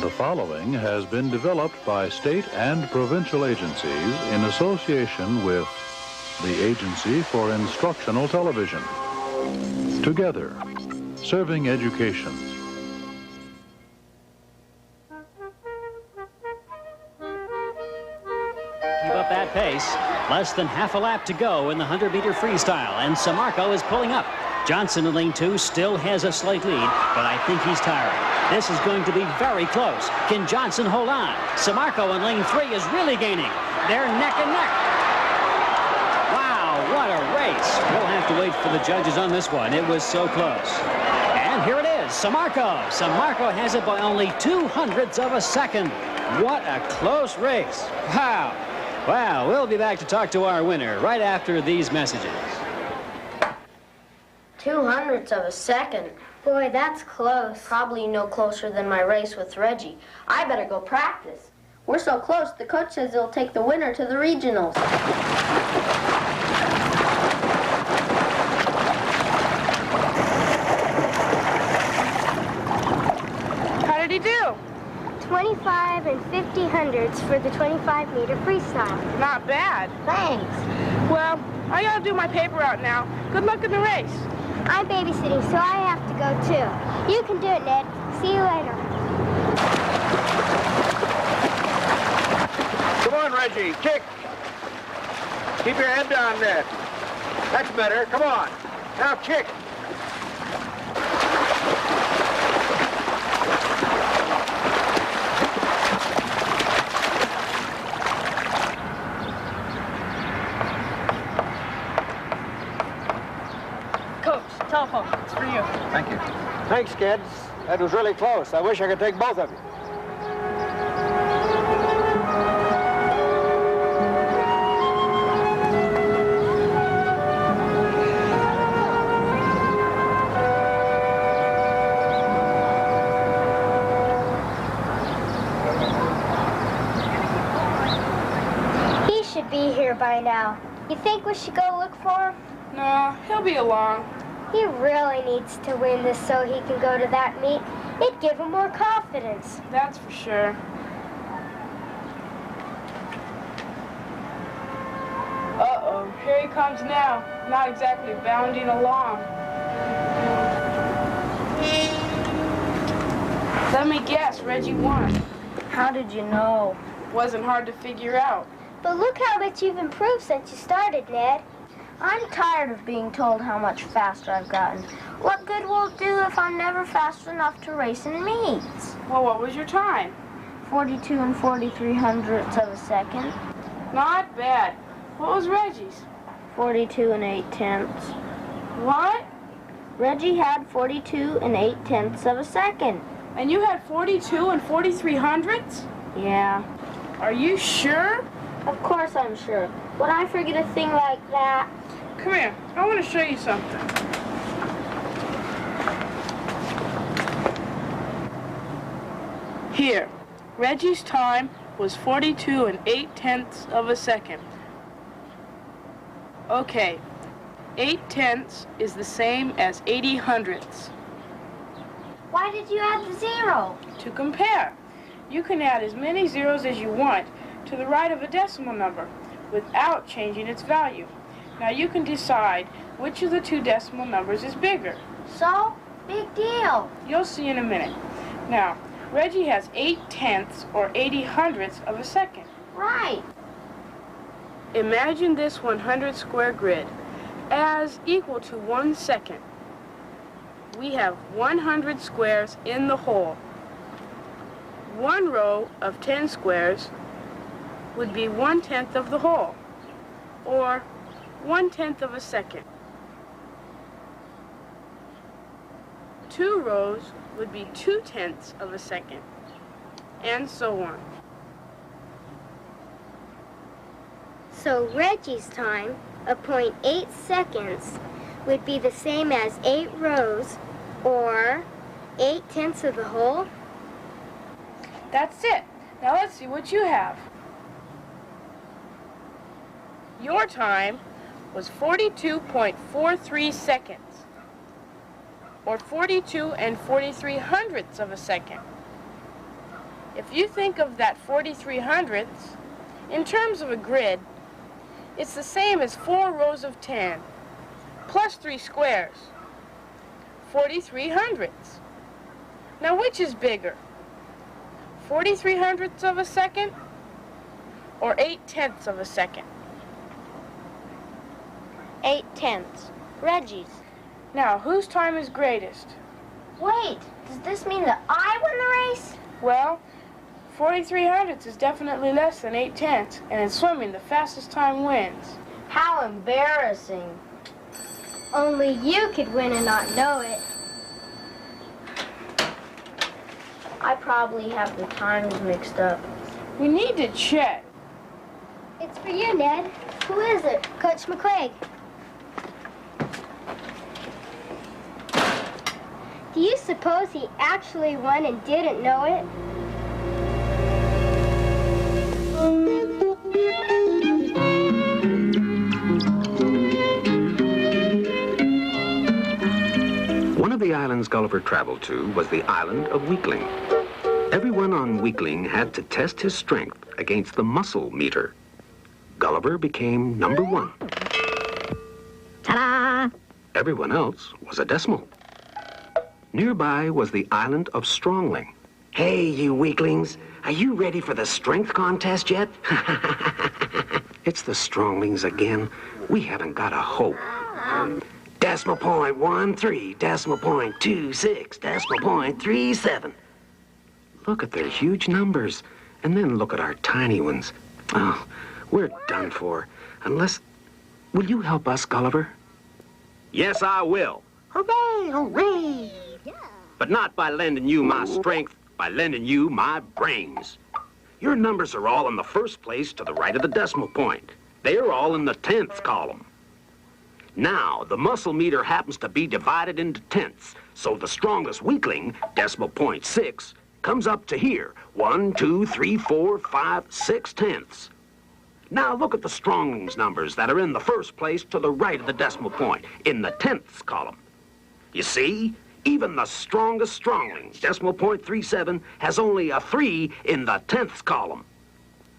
The following has been developed by state and provincial agencies in association with the Agency for Instructional Television. Together, serving education. Keep up that pace. Less than half a lap to go in the 100-meter freestyle, and Samarco is pulling up. Johnson in lane 2 still has a slight lead, but I think he's tiring. This is going to be very close. Can Johnson hold on? Samarco in lane 3 is really gaining. They're neck and neck. Wow, what a race. We'll have to wait for the judges on this one. It was so close. And here it is, Samarco. Samarco has it by only 0.02 of a second. What a close race. Wow. Wow, we'll be back to talk to our winner right after these messages. 0.02 of a second. Boy, that's close. Probably no closer than my race with Reggie. I better go practice. We're so close, the coach says he'll take the winner to the regionals. How did he do? 25 and 50 hundredths for the 25-meter freestyle. Not bad. Thanks. Well, I gotta do my paper out now. Good luck in the race. I'm babysitting, so I have to go too. You can do it, Ned. See you later. Come on, Reggie, kick. Keep your head down, Ned. That's better. Come on. Now kick. Telephone, it's for you. Thank you. Thanks, kids. That was really close. I wish I could take both of you. He should be here by now. You think we should go look for him? No, he'll be along. He really needs to win this so he can go to that meet. It'd give him more confidence. That's for sure. Uh-oh, here he comes now. Not exactly bounding along. Let me guess, Reggie won. How did you know? Wasn't hard to figure out. But look how much you've improved since you started, Ned. I'm tired of being told how much faster I've gotten. What good will it do if I'm never fast enough to race in meets? Well, what was your time? 42 and 43 hundredths of a second. Not bad. What was Reggie's? 42 and 8/10. What? Reggie had 42 and 8/10 of a second. And you had 42 and 43 hundredths? Yeah. Are you sure? Of course I'm sure. Would I forget a thing like that? Come here. I want to show you something. Here. Reggie's time was 42 and 8/10 of a second. Okay. 8/10 is the same as 80 hundredths. Why did you add the 0? To compare, you can add as many zeros as you want to the right of a decimal number without changing its value. Now you can decide which of the two decimal numbers is bigger. So, big deal. You'll see in a minute. Now, Reggie has 8/10 or 80 hundredths of a second. Right. Imagine this 100 square grid as equal to 1 second. We have 100 squares in the hole. One row of 10 squares would be 1/10 of the whole, or 1/10 of a second. 2 rows would be 2/10 of a second, and so on. So Reggie's time of 0.8 seconds would be the same as 8 rows, or 8/10 of the whole. That's it. Now let's see what you have. Your time was 42.43 seconds, or 42 and 43 hundredths of a second. If you think of that 43 hundredths, in terms of a grid, it's the same as 4 rows of 10, plus 3 squares, 43 hundredths. Now, which is bigger, 43 hundredths of a second or 8/10ths of a second? 8/10. Reggie's. Now, whose time is greatest? Wait, does this mean that I win the race? Well, 43 hundredths is definitely less than 8/10ths, and in swimming, the fastest time wins. How embarrassing. Only you could win and not know it. I probably have the times mixed up. We need to check. It's for you, Ned. Who is it? Coach McQuaig. Do you suppose he actually won and didn't know it? One of the islands Gulliver traveled to was the island of Weakling. Everyone on Weakling had to test his strength against the muscle meter. Gulliver became number 1. Ta-da! Everyone else was a decimal. Nearby was the island of Strongling. Hey, you weaklings, are you ready for the strength contest yet? It's the Stronglings again. We haven't got a hope. Decimal point 13, decimal point 26, decimal point 37. Look at their huge numbers, and then look at our tiny ones. Oh, we're done for. Unless... Will you help us, Gulliver? Yes, I will. Hooray, hooray! But not by lending you my strength, by lending you my brains. Your numbers are all in the first place to the right of the decimal point. They are all in the 10ths column. Now, the muscle meter happens to be divided into 10ths, so the strongest weakling, decimal point 6, comes up to here. 1, 2, 3, 4, 5, 6/10ths. Now look at the Stronglings numbers that are in the first place to the right of the decimal point, in the 10ths column. You see, even the strongest Strongling, decimal point 37, has only a 3 in the 10ths column.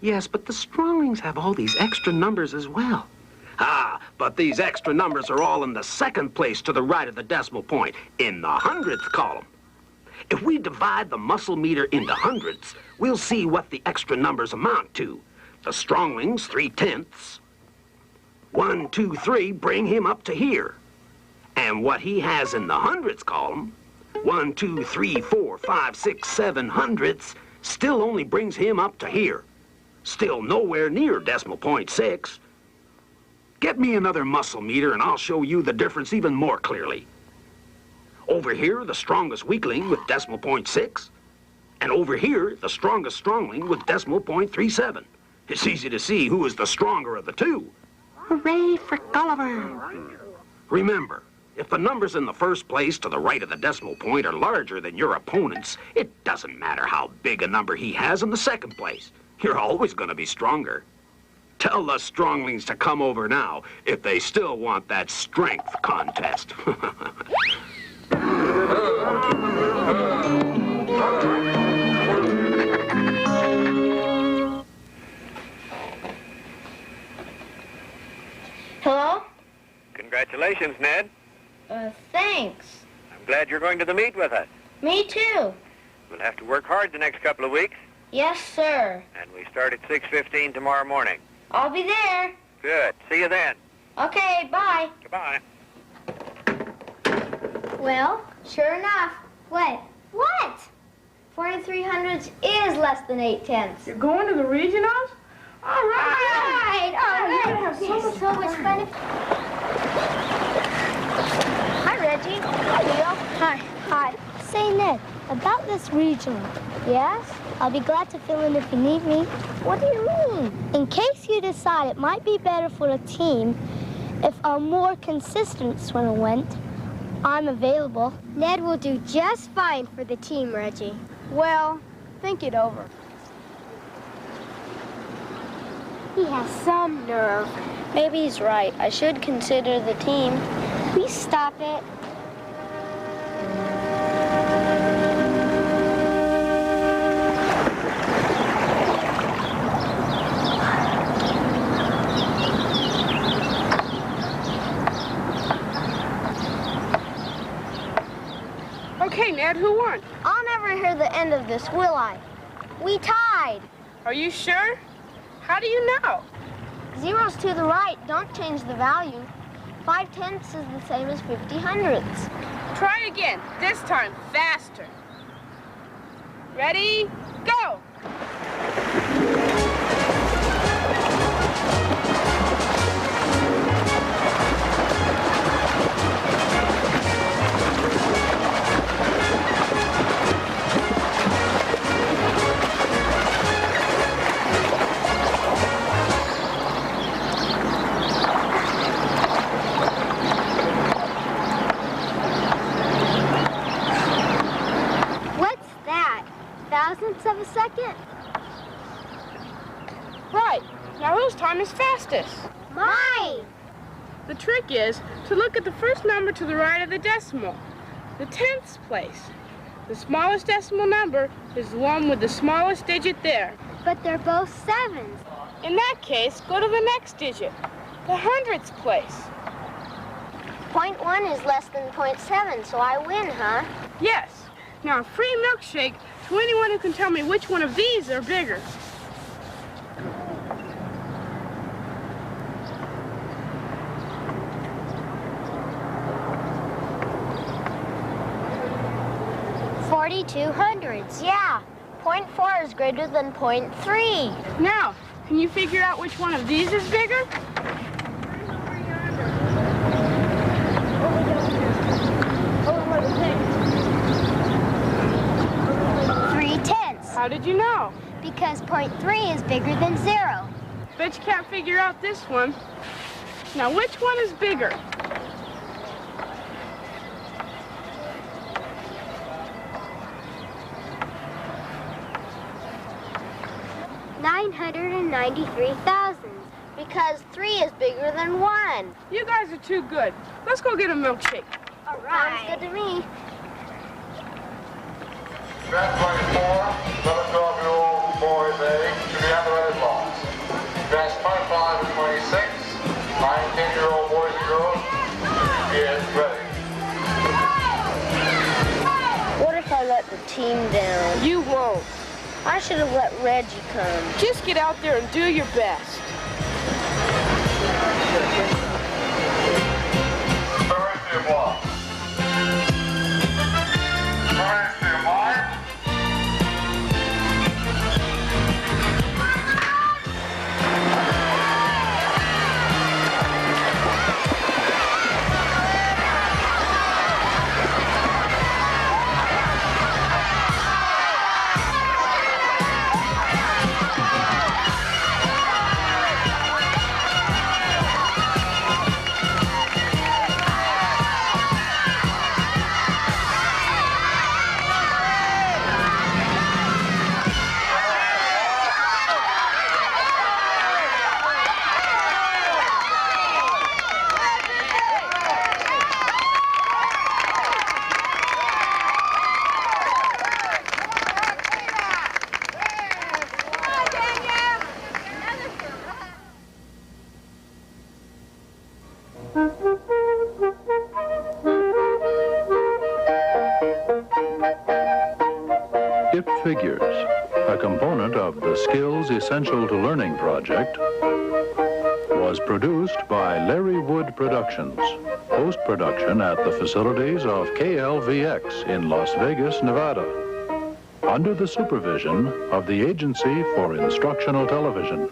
Yes, but the Stronglings have all these extra numbers as well. Ah, but these extra numbers are all in the second place to the right of the decimal point, in the 100th column. If we divide the muscle meter into hundredths, we'll see what the extra numbers amount to. The Stronglings, 3/10ths. 1, 2, 3 bring him up to here. And what he has in the hundredths column, 1, 2, 3, 4, 5, 6, 7 hundredths, still only brings him up to here. Still nowhere near decimal point 6. Get me another muscle meter and I'll show you the difference even more clearly. Over here, the strongest weakling with decimal point 6. And over here, the strongest strongling with decimal point 37. It's easy to see who is the stronger of the two. Hooray for Gulliver! Remember, if the numbers in the first place to the right of the decimal point are larger than your opponent's, it doesn't matter how big a number he has in the second place. You're always going to be stronger. Tell the Stronglings to come over now if they still want that strength contest. Hello? Congratulations, Ned. Thanks. I'm glad you're going to the meet with us. Me too. We'll have to work hard the next couple of weeks, Yes, sir. and we start at 6:15 tomorrow morning. I'll be there. Good. See you then. Okay, bye. Goodbye. Well, Sure enough, what? what? 4300ths is less than 8/10ths. You're going to the regionals? All right. We're gonna have so much fun. Hi, Reggie. Hi, Leo. Hi. Hi. Say, Ned, about this regional. Yes? I'll be glad to fill in if you need me. What do you mean? In case you decide it might be better for a team if a more consistent swimmer went, I'm available. Ned will do just fine for the team, Reggie. Well, think it over. He has some nerve. Maybe he's right. I should consider the team. Please stop it. Okay, Ned, who won? I'll never hear the end of this, will I? We tied. Are you sure? How do you know? Zeros to the right don't change the value. 5/10 is the same as 50/100. Try again, this time faster. Ready, go! What's that? Thousandths of a second? Right, now whose time is fastest? Mine! The trick is to look at the first number to the right of the decimal, the tenths place. The smallest decimal number is the one with the smallest digit there. But they're both sevens. In that case, go to the next digit, the hundredths place. 0.1 is less than 0.7, so I win, huh? Yes. Now, a free milkshake to anyone who can tell me which one of these are bigger. $4200. Yeah. 0.4 is greater than 0.3. Now, can you figure out which one of these is bigger? How did you know? Because 0.3 is bigger than 0. Bet you can't figure out this one. Now, which one is bigger? $993,000. Because 3 is bigger than 1. You guys are too good. Let's go get a milkshake. All right. Sounds good to me. Draft 24, 11, 12-year-old boys, to be on the red balls. Draft 25 and 26, 9, 10-year-old boys and girls, is ready. What if I let the team down? You won't. I should have let Reggie come. Just get out there and do your best. Thursday block. Thursday block. If Figures, a component of the Skills Essential to Learning project, was produced by Larry Wood Productions, post-production at the facilities of KLVX in Las Vegas, Nevada, under the supervision of the Agency for Instructional Television.